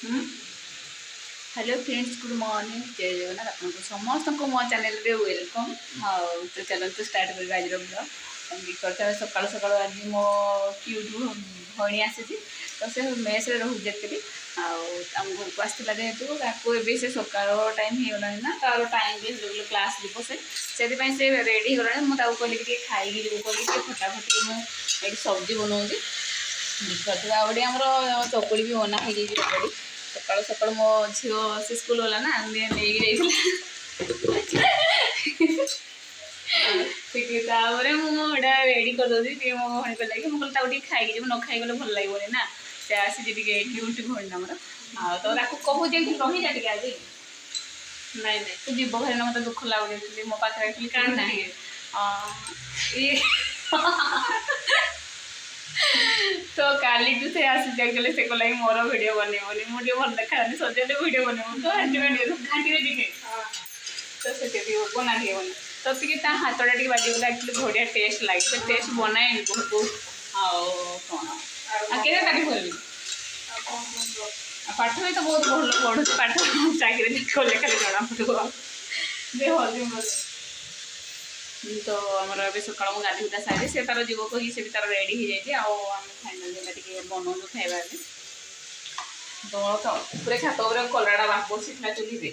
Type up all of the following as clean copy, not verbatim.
Hello friends, good morning, जय जगन्नाथ। आपको समस्त को मो चैनल रे वेलकम। तो चलते स्टार्ट कर आज करते सकाल सकाल आज मो क्यूट भणी आसी तो से मेस रोज एक्चुअली आम घर को आसला जेहेतु ताको से सकाल टाइम हो गला ना तार टाइम भी क्लास जीव से रेडी हो गला। मुझे कहली कि खाई जी कहली फटाफट मुझे सब्जी बनाऊँगी आगे आमर चकुड़ी भी बना हो जाए सकाल सकाल मो झील से स्कूल गला ना नहीं मुझे रेडी करदे मो भाई कहला कि मुझे खाई न खाई गले भल लगे ना से आसी ड्यूटी भाई आमर तो कहूँ रही जा आज नाई नाई तू जीव भाई ना मत दुख लगे मो पाखे कौन ना तो काली से आसी जाए से कहला मोर वीडियो बनइबनी मुझे भल देखा सजाने वीडियो बनइब तो घाटी टे तो से बना बना तो टी हाथटा टी बाजीगला एक्चुअली बढ़िया टेस्ट लगे तो टेस्ट बनाए बहुत कौन के तारीफ करबी पाठ भी तो बहुत भल पढ़ु पाठ चाकरी कले खाली जना पड़ो हल तो आमर ए सका गाधी गुधा सारे से तार जीव कही से भी तार रेडी हो जाए आम फाइनाल टे बनाऊ खाइबा तो पूरे छात कलरा बाप बसीला चुली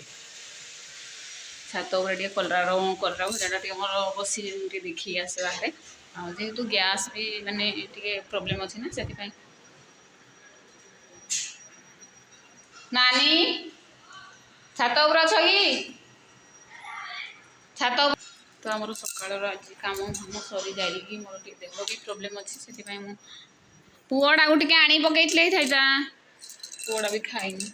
छात कलरा भजा टे मोर बस देखी आसे बाहर जेहेतु गैस भी माने टे प्रोब्लेम अच्छी ना से नानी छात अच्छ कि छात तो आमर सकाल आज कम धाम सरी जाइए मोर देह भी प्रोब्लेम अच्छी से पुअटा को टे आनी पकई था पुअटा भी खाईनी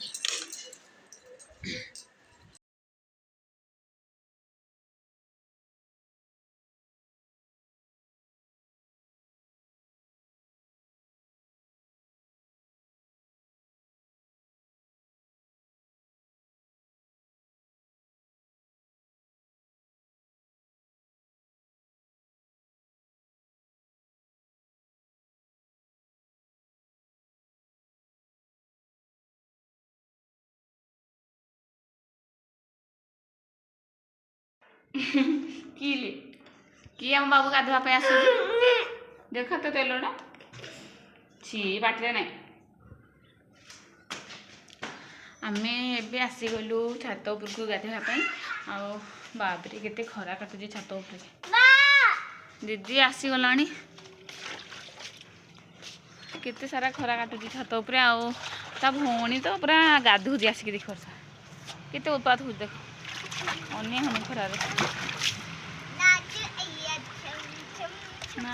कि आम बाबू गाधवाई आस देख तो तेलटा छी बाटे ना आम ए आसीगलु छात उपर को गाधवाई बाबरे केते खरा काटुचे छात उपर दीदी आसीगला केते सारा खरा काटुचे छात उपर आ भौणी तो पूरा गाधुची आसिक देख केते उत्पात हो देख अने हमें खरार ना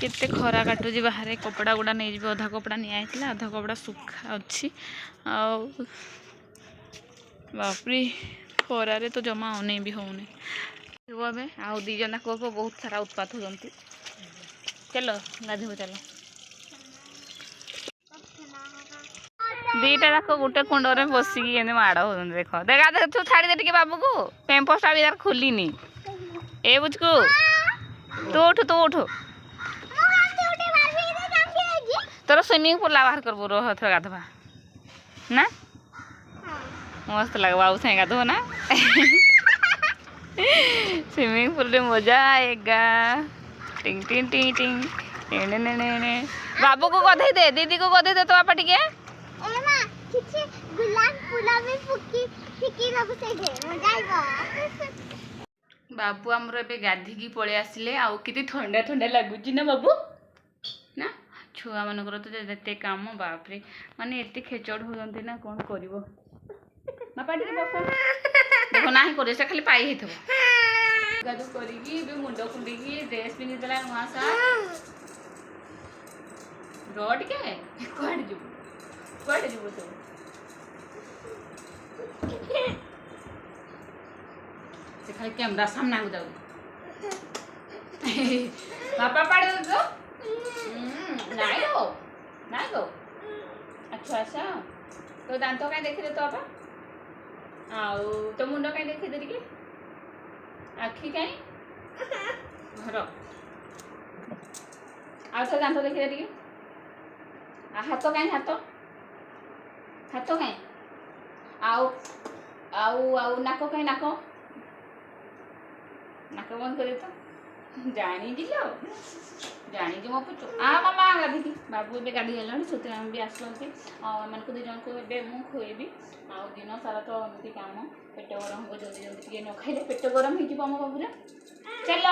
केते खरा काटुची बाहर कपड़ा गुड़ा नहीं जी अधा कपड़ा निया अधा कपड़ा सुखा अच्छी बापरे खरारे तो जमा होने भी होने आउ दी जना को बहुत सारा उत्पात हो चलो गाधो चलो दीटा जाक गोटे कुंडे बसिकी माड़ हो देख देखा देख तू छाड़ी दे टे बाबू को पेम्पसटा भी तार खोलनी ए बुझको तू उठ तोर स्विमिंग पूल बाहर करबू रह थोड़ा गाधवा ना मस्त लगे बाबू से गाधो ना स्विमिंग पूल में मजा आएगा टिंग टिंग टिंग टिंग बाबू को गधे दे दीदी को गधे दे तो बापा टिके बाबू आमर ए गाधिकी पलि आसिले आउ कि ठंडा ठंडा लगुच ना बाबू ना छुआ मानकर तो जिते कम बापरे माने एत खेचड़ होती ना कौन कर बापा बस देख ना कर खाली पाई गाधु कर मुंड कुंडिकी ड्रेस पिंधि देला नुआ सार्ट रे कड़े जीव तू से खाली कैमरा सामना को जाऊ बापा पाड़ दो नाई गो अच्छा अच्छा तो दांत कहीं देखी तो बापा आउ तो मुंड कहीं देखी दे टे आखि कहीं घर ଆଉ ଥରେ ଦାନ୍ତ ଦେଖିଲେ ଟିକେ ହାତ କାହିଁ ହାତ କାହିଁ ଆଉ ଆଉ ଆଉ ନାକ କାହିଁ ନାକ ବନ୍ଦ କରି ତ ଜାଣିଛି ମୋ ପୁଚୁ ମାମା ଗାଧିକି ବାବୁ ଏବେ ଗାଧି ଗଲାଣି ସେଥିରେ ଆମେ ବି ଆସୁଛନ୍ତି ଏମାନଙ୍କୁ ଦୁଇ ଜଣଙ୍କୁ ଏବେ ମୁଁ ଖୁଏଇବି ଆଉ ଦିନ ସାରା ତ ଏମିତି କାମ ପେଟ ଗରମ ହେବ ଜଲ୍ଦି ଟିକେ ନ ଖାଇଲେ ପେଟ ଗରମ ହେଇଯିବ ଆମ ବାବୁରେ ଚାଲ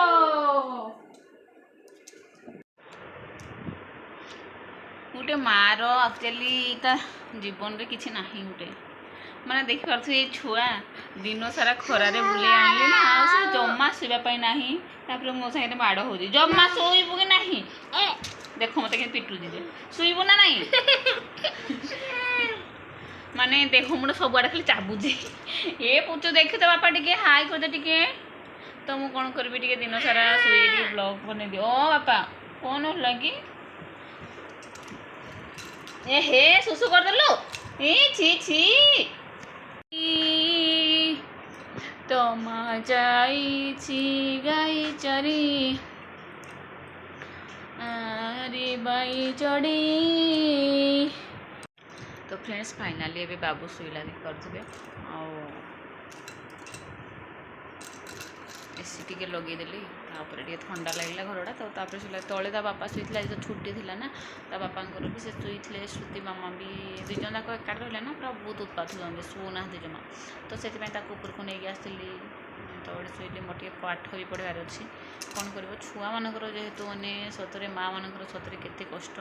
ଗୋଟେ ମାଆର ଆକ୍ଚୁଆଲି ତା ଜୀବନରେ କିଛି ନାହିଁ ଗୋଟେ ମାନେ ଦେଖିପାରୁଥିବେ ଏଇ ଛୁଆ ଦିନ ସାରା ଖରାରେ ବୁଲେଇ ଆଣିଲେ ନା ଆଉ ସେ ଜମା ଶୋଇବା ପାଇଁ ନାହିଁ ତାପରେ ମୋ ସାଙ୍ଗରେ ମାଡ଼ ହେଉଛି ଜମା ଶୋଇବୁ କି ନାହିଁ ଦେଖ ମୋତେ କେମିତି ପିଟୁଛି ଯେ ଶୋଇବୁ ନା ନାହିଁ ମାନେ ଦେହ ମୁଣ୍ଡ ସବୁଆଡ଼େ ଖାଲି ଚାବୁଛି ଏ ପୁଚୁ ଦେଖି ତ ବାପା ଟିକେ ହାଇ କରିଦେ ଟିକେ ତ ମୁଁ କ'ଣ କରିବି ଟିକେ ଦିନ ସାରା ଶୋଇ ଟିକେ ବ୍ଲଗ୍ ବନେଇଦିଅ ଓ ବାପା କ'ଣ ହେଲା କି ଏ ହେ ଶୁଶୁ କରିଦେଲୁ ଏ ଛି ତମା ଯାଇছি ଗାଈ ଚରି ଆରେ ବାଇ ଚଢ଼ି ତ ଫ୍ରେଣ୍ଡସ୍ ଫାଇନାଲି ଏବେ ବାବୁ ଶୋଇଲା କରିଥିବେ ଆଉ ଏସି ଟିକେ ଲଗେଇଦେଲି ତାପରେ ଟିକେ ଥଣ୍ଡା ଲାଗିଲା ଘରଟା ତ ତାପରେ ଶୋଇଲା ତଳେ ତା ବାପା ଶୋଇଥିଲା ଆଜି ତ ଛୁଟି ଥିଲା ନା ତା ବାପାଙ୍କର ବି ସେ ଶୋଇଥିଲେ ଶ୍ରୁତି ମାମା ବି ଦୁଇ ଜଣ ଯାକ ଏକାଠି ରହିଲେ ନା ପୁରା ବହୁତ ଉତ୍ପାତ ହୁଅନ୍ତି ଶୋଉନାହାନ୍ତି ଜମା ତ ସେଥିପାଇଁ ତାକୁ ଉପରକୁ ନେଇକି ଆସିଥିଲି ତଳେ ଶୋଇଲେ ମୋର ଟିକେ ପାଠ ବି ପଢ଼ିବାର ଅଛି କ'ଣ କରିବ ଛୁଆମାନଙ୍କର ଯେହେତୁ ମାନେ ସତରେ ମାଆମାନଙ୍କର ସତରେ କେତେ କଷ୍ଟ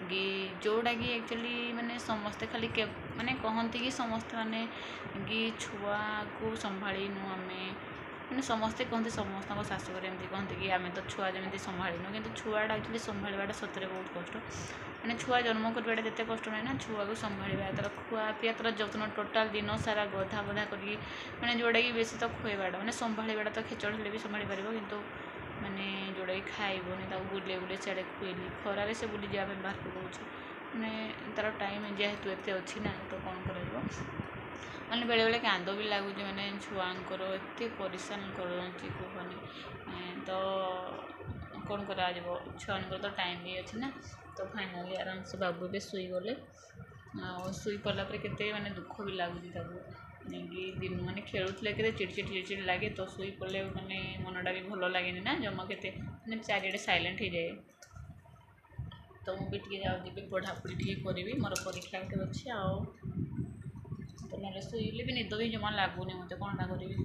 କି ଯେଉଁଟାକି ଆକ୍ଚୁଆଲି ମାନେ ସମସ୍ତେ ଖାଲି ମାନେ କହନ୍ତି କି ସମସ୍ତେ ମାନେ କି ଛୁଆକୁ ସମ୍ଭାଳିନୁ ଆମେ ମାନେ ସମସ୍ତେ କହନ୍ତି ସମସ୍ତଙ୍କ ଶାଶୁଘରେ ଏମିତି କହନ୍ତି କି ଆମେ ତ ଛୁଆ ଯେମିତି ସମ୍ଭାଳିନୁ କିନ୍ତୁ ଛୁଆଟା ଆକ୍ଚୁଆଲି ସମ୍ଭାଳିବାଟା ସତରେ ବହୁତ କଷ୍ଟ ମାନେ ଛୁଆ ଜନ୍ମ କରିବାଟା ଯେତେ କଷ୍ଟ ନାହିଁ ନା ଛୁଆକୁ ସମ୍ଭାଳିବା ତା'ର ଖୁଆ ପିଆ ତା'ର ଯତ୍ନ ଟୋଟାଲ୍ ଦିନ ସାରା ଗଧା ବଧା କରିକି ମାନେ ଯେଉଁଟାକି ବେଶୀ ତ ଖୁଆଇବାଟା ମାନେ ସମ୍ଭାଳିବାଟା ତ ଖେଚଡ଼ ହେଲେ ବି ସମ୍ଭାଳି ପାରିବ କିନ୍ତୁ ମାନେ ଯେଉଁଟାକି ଖାଇବନି ତାକୁ ବୁଲେଇ ସିଆଡ଼େ ଖୁଏଇଲି ଖରାରେ ସେ ବୁଲିଯିବା ପାଇଁ ବାହାରକୁ ଦେଉଛି ମାନେ ତା'ର ଟାଇମ୍ ଯେହେତୁ ଏତେ ଅଛି ନା ତ କ'ଣ କରାଯିବ ମାନେ ବେଳେବେଳେ କାନ୍ଦ ବି ଲାଗୁଛି ମାନେ ଛୁଆଙ୍କର ଏତେ ପରିଶାନ କରୁଛନ୍ତି କୁହନି ତ କ'ଣ କରାଯିବ ଛୁଆଙ୍କର ତ ଟାଇମ୍ ବି ଅଛି ନା ତ ଫାଇନାଲି ଆରାମସେ ବାବୁ ଏବେ ଶୋଇଗଲେ ଆଉ ଶୋଇ ପଡ଼ିଲା ପରେ କେତେ ମାନେ ଦୁଃଖ ବି ଲାଗୁଛି ତାକୁ ନେଇକି ଦିନ ମାନେ ଖେଳୁଥିଲେ କେତେ ଚିଡ଼ଚିଡ଼ ଲାଗେ ତ ଶୋଇ ପଡ଼ିଲେ ମାନେ ମନଟା ବି ଭଲ ଲାଗେନି ନା ଜମା କେତେ ମାନେ ଚାରିଆଡ଼େ ସାଇଲେଣ୍ଟ ହେଇଯାଏ ତ ମୁଁ ବି ଟିକେ ଯାଉଛି ବି ପଢ଼ାପଢ଼ି ଟିକେ କରିବି ମୋର ପରୀକ୍ଷା ଗୋଟେ ଅଛି ଆଉ ତ ନହେଲେ ଶୋଇଲେ ବି ନିଦ ବି ଜମା ଲାଗୁନି ମୋତେ କ'ଣଟା କରିବି